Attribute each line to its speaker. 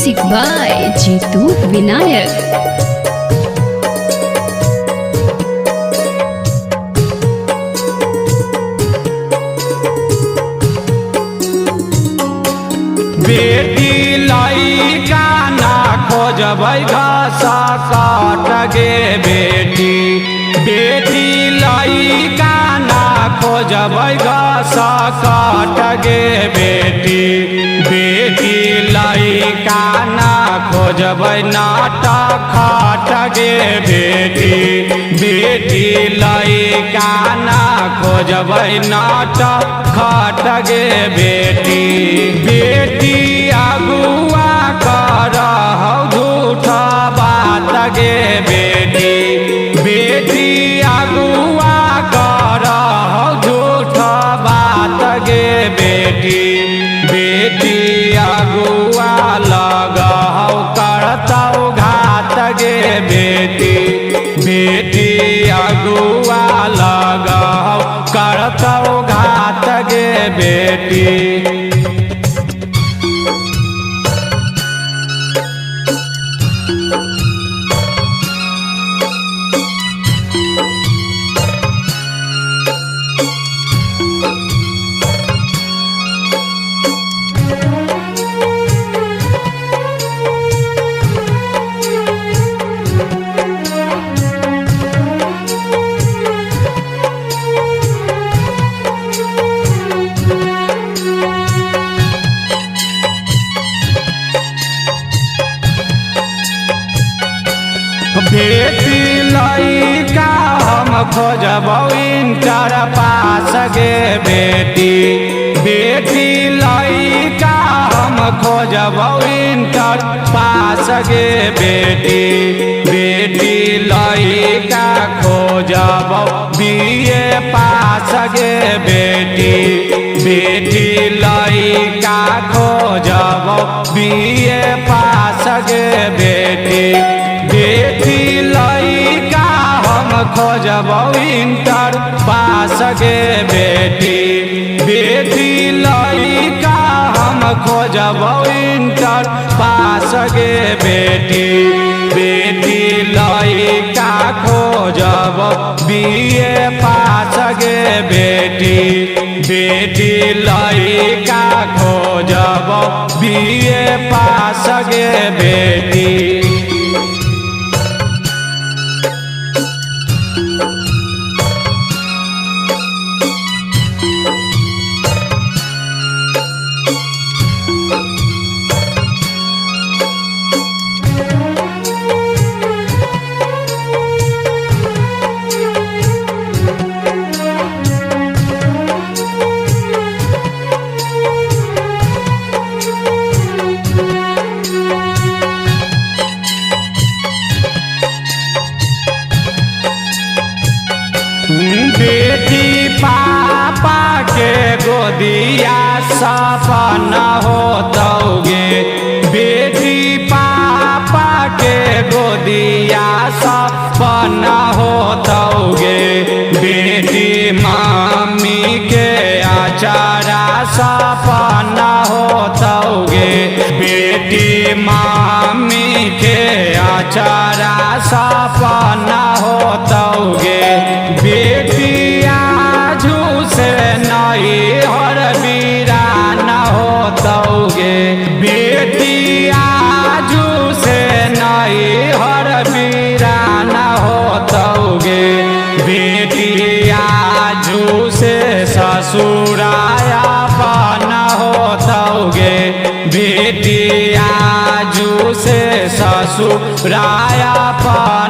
Speaker 1: Music by Jitu Vinayak.
Speaker 2: बेटी लइका ना खोजबै घास काट गे बेटी, बेटी लइका ना खोजबै घास काट गे बेटी, बेटी लइका ना खोजबै नाटक खाट गे बेटी, बेटी लइका ना खोजबै नाटक खाट गे बेटी, बेटी अगुआ करहौ झूठा बात गे बेटी, बेटी अगुआ करहौ झूठा बात गे बेटी, बेटी अगुआ लगहौ करतौ घात गे बेटी, बेटी अगुआ लगहौ करतौ घात गे बेटी। बेटी लइका हम खोजबौ इंटर पास गे बेटी, बेटी लइका हम खोजबौ इंटर पास गे बेटी, बेटी लइका खोजबौ बीए पास गे बेटी, बेटी लइका खोजबौ बीए पास गे बेटी, बेटी लइका हम खोजबौ इंटर पास गे बेटी, बेटी लइका हम खोजबौ इंटर पास गे बेटी, बेटी लइका खोजबौ बीए पास गे बेटी, बेटी लइका खोजबौ बीए पास गे बेटी। बेटी पापा के गोदिया सपना होतौगे, बेटी पापा के गोदिया सपना होतौगे, बेटी मम्मी के अचारा सपना होतौगे, बेटी मम्मी के अचारा सपना होतौगे, बेटी आजू से नई हर वीरान होतौगे, बेटी आजू से नई हर वीरान होतौगे, बेटी आजू से ससुराया पान होतौगे, बेटी आजू से ससुराया पान